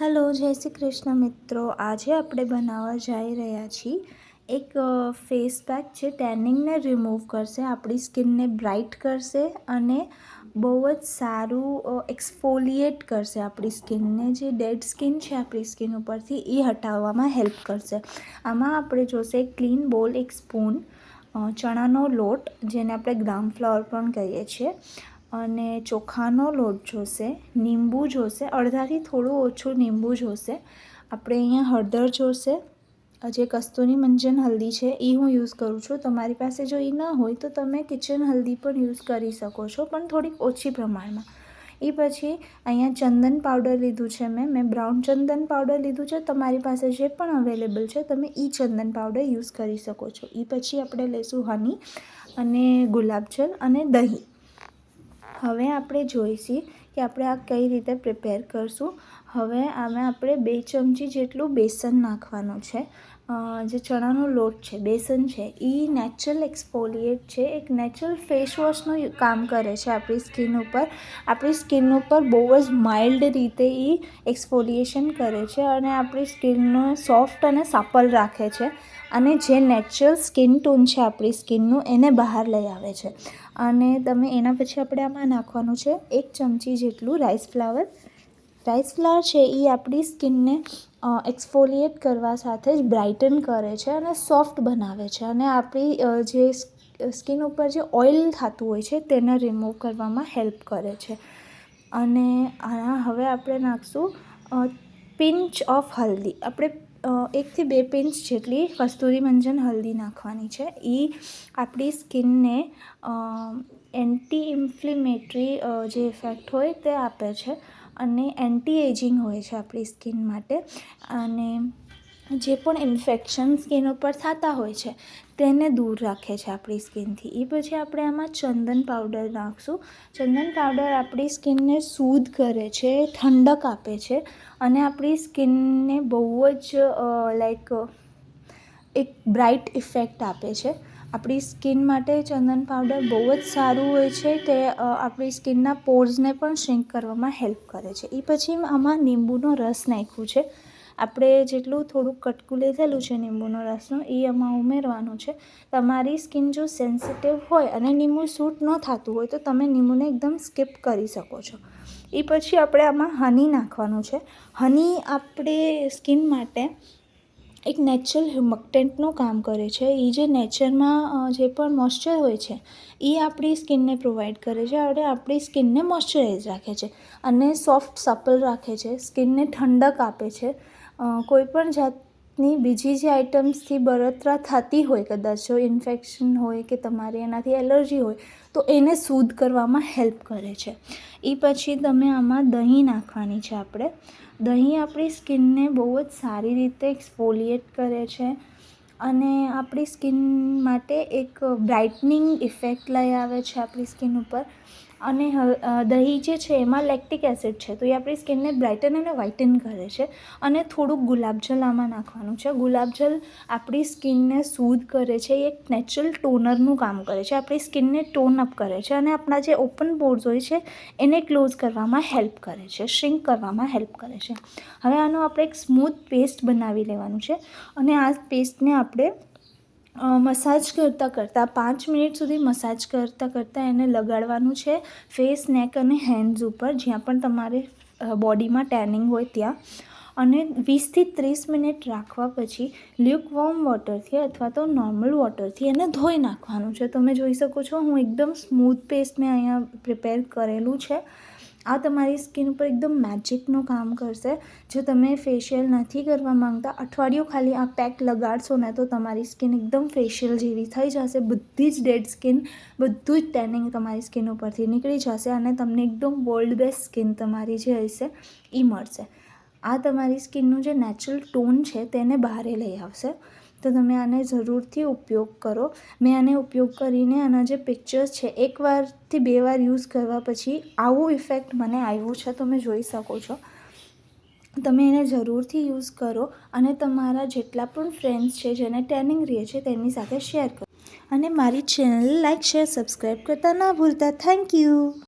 Hello, જય શ્રી કૃષ્ણ મિત્રો. આજે આપણે બનાવવા જઈ રહ્યા છીએ એક ફેસ પેક જે ટેનિંગને રિમૂવ કરશે, આપણી સ્કિનને બ્રાઇટ કરશે અને બહુ જ સારું એક્સફોલિએટ કરશે. આપણી સ્કિનને જે ડેડ સ્કિન છે આપણી સ્કિન ઉપરથી એ હટાવવામાં હેલ્પ કરશે. આમાં આપણે જોશે એક ક્લીન બોલ, એક સ્પૂન, ચણાનો લોટ જેને આપણે ગ્રામ ફ્લોર પણ કહીએ છીએ, અને ચોખાનો લોટ જોશે, લીંબુ જોશે, અડધાથી થોડું ઓછું લીંબુ જોશે. આપણે અહીંયા હળદર જોશે, જે કસ્તુરી મંજન હલ્દી છે એ હું યુઝ કરું છું. તમારી પાસે જો એ ન હોય તો તમે કિચન હલ્દી પણ યુઝ કરી શકો છો, પણ થોડીક ઓછી પ્રમાણમાં. એ પછી અહીંયા ચંદન પાવડર લીધું છે, મેં બ્રાઉન ચંદન પાવડર લીધું છે. તમારી પાસે જે પણ અવેલેબલ છે તમે એ ચંદન પાવડર યુઝ કરી શકો છો. એ પછી આપણે લઈશું હની અને ગુલાબજલ અને દહીં. હવે આપણે જોઈશું કે આપણે આ કઈ રીતે પ્રિપેર કરશું. હવે આમાં આપણે 2 ચમચી જેટલું બેસન નાખવાનું છે. જે ચણાનો લોટ છે, બેસન છે, એ નેચરલ એક્સફોલિએટ છે, એક નેચરલ ફેસ વોશનું કામ કરે છે આપણી સ્કિન ઉપર. આપણી સ્કિન ઉપર બહુ જ માઇલ્ડ રીતે એ એક્સફોલિએશન કરે છે અને આપણી સ્કિનને સોફ્ટ અને સાપલ રાખે છે. અને જે નેચરલ સ્કિન ટોન છે આપણી સ્કિનનું એને બહાર લઈ આવે છે. અને તમે એના પછી આપણે આમાં નાખવાનું છે 1 ચમચી જેટલું રાઈસ ફ્લાવર. રાઈસ ફ્લાવર છે એ આપણી સ્કિનને એક્સફોલિએટ કરવા સાથે જ બ્રાઇટન કરે છે અને સોફ્ટ બનાવે છે, અને આપણી જે સ્કિન ઉપર જે ઓઇલ થતું હોય છે તેને રિમૂવ કરવામાં હેલ્પ કરે છે. અને હવે આપણે નાખીશું પિંચ ઓફ હલ્દી. આપણે 1 થી 2 પિંચ જેટલી કસ્તુરી મંજન હલ્દી નાખવાની છે. એ આપણી સ્કિનને એન્ટી ઇન્ફ્લેમેટરી જે ઇફેક્ટ હોય તે આપે છે અને એન્ટી એજિંગ હોય છે આપણી સ્કિન માટે. અને જે પણ ઇન્ફેક્શન સ્કિન ઉપર થતા હોય છે તેને દૂર રાખે છે આપણી સ્કિનથી. એ પછી આપણે આમાં ચંદન પાવડર નાખીશું. ચંદન પાવડર આપણી સ્કિનને સૂધ કરે છે, ઠંડક આપે છે અને આપણી સ્કિનને બહુ જ એક બ્રાઇટ ઇફેક્ટ આપે છે. આપણી સ્કિન માટે ચંદન પાવડર બહુ જ સારું હોય છે. તે આપણી સ્કિનના પોર્સને પણ શ્રિંક કરવામાં હેલ્પ કરે છે. એ પછી આમાં લીંબુનો રસ નાખ્યું છે. આપણે જેટલું થોડુંક કટકું લીધેલું છે લીંબુનો રસનું એ આમાં ઉમેરવાનું છે. તમારી સ્કિન જો સેન્સિટિવ હોય અને લીંબુ સૂટ ન થતું હોય તો તમે લીંબુને એકદમ સ્કીપ કરી શકો છો. એ પછી આપણે આમાં હની નાખવાનું છે. હની આપણે સ્કિન માટે એક નેચરલ હ્યુમક્ટન્ટનું કામ કરે છે. એ જે નેચરમાં જે પણ મોઇશ્ચર હોય છે એ આપણી સ્કિનને પ્રોવાઈડ કરે છે અને આપણી સ્કિનને મોઇશ્ચરાઇઝ રાખે છે અને સોફ્ટ સપલ રાખે છે, સ્કિનને ઠંડક આપે છે. કોઈપણ જાતની બીજી જે આઇટમ્સથી બળતરા થતી હોય, કદાચ જો ઇન્ફેક્શન હોય કે તમારે એનાથી એલર્જી હોય તો એને સૂધ કરવામાં હેલ્પ કરે છે. એ પછી તમે આમાં દહીં નાખવાની છે. આપણે દહીં આપણી સ્કિનને બહુ જ સારી રીતે એક્સફોલિએટ કરે છે અને આપણી સ્કિન માટે એક બ્રાઇટનિંગ ઇફેક્ટ લઈ આવે છે આપણી સ્કિન ઉપર. અને દહીં જે છે એમાં લેક્ટિક એસિડ છે, તો એ આપણી સ્કિનને બ્રાઇટન અને વ્હાઇટન કરે છે. અને થોડુંક ગુલાબજલ આમાં નાખવાનું છે. ગુલાબજલ આપણી સ્કિનને સૂધ કરે છે, એ એક નેચરલ ટોનરનું કામ કરે છે, આપણી સ્કિનને ટોન અપ કરે છે અને આપણા જે ઓપન પોર્સ હોય છે એને ક્લોઝ કરવામાં હેલ્પ કરે છે, શ્રિંક કરવામાં હેલ્પ કરે છે. હવે આનો આપણે એક સ્મૂથ પેસ્ટ બનાવી લેવાનું છે અને આ પેસ્ટને આપણે મસાજ કરતાં 5 મિનિટ સુધી મસાજ કરતાં એને લગાડવાનું છે ફેસ, નેક અને હેન્ડ્સ ઉપર, જ્યાં પણ તમારે બોડીમાં ટેનિંગ હોય ત્યાં. અને 20 થી 30 મિનિટ રાખવા પછી લ્યુકવોર્મ વોટરથી અથવા તો નોર્મલ વોટરથી એને ધોઈ નાખવાનું છે. તમે જોઈ શકો છો હું એકદમ સ્મૂથ પેસ્ટ મેં અહીંયા પ્રિપેર કરેલું છે. આ તમારી સ્કિન ઉપર એકદમ મેજિકનું કામ કરશે. જો તમે ફેશિયલ નથી કરવા માંગતા, અઠવાડિયું ખાલી આ પેક લગાડશો ને તો તમારી સ્કિન એકદમ ફેશિયલ જેવી થઈ જશે. બધી જ ડેડ સ્કિન, બધું જ ટેનિંગ તમારી સ્કિન ઉપરથી નીકળી જશે અને તમને એકદમ વર્લ્ડ બેસ્ટ સ્કિન તમારી જે હશે એ મળશે. આ તમારી સ્કિનનું જે નેચરલ ટોન છે તેને બહાર લઈ આવશે. તો તમે આને જરૂરથી ઉપયોગ કરો. મેં આને ઉપયોગ કરીને આના જે પિક્ચર્સ છે 1 વારથી 2 વાર યુઝ કરવા પછી આવું ઇફેક્ટ મને આવ્યું છે, તમે જોઈ શકો છો. તમે એને જરૂરથી યુઝ કરો અને તમારા જેટલા પણ ફ્રેન્ડ્સ છે જેને ટેનિંગ રહે છે તેની સાથે શેર કરો. અને મારી ચેનલ લાઈક, શેર, સબસ્ક્રાઈબ કરતા ના ભૂલતા. Thank you.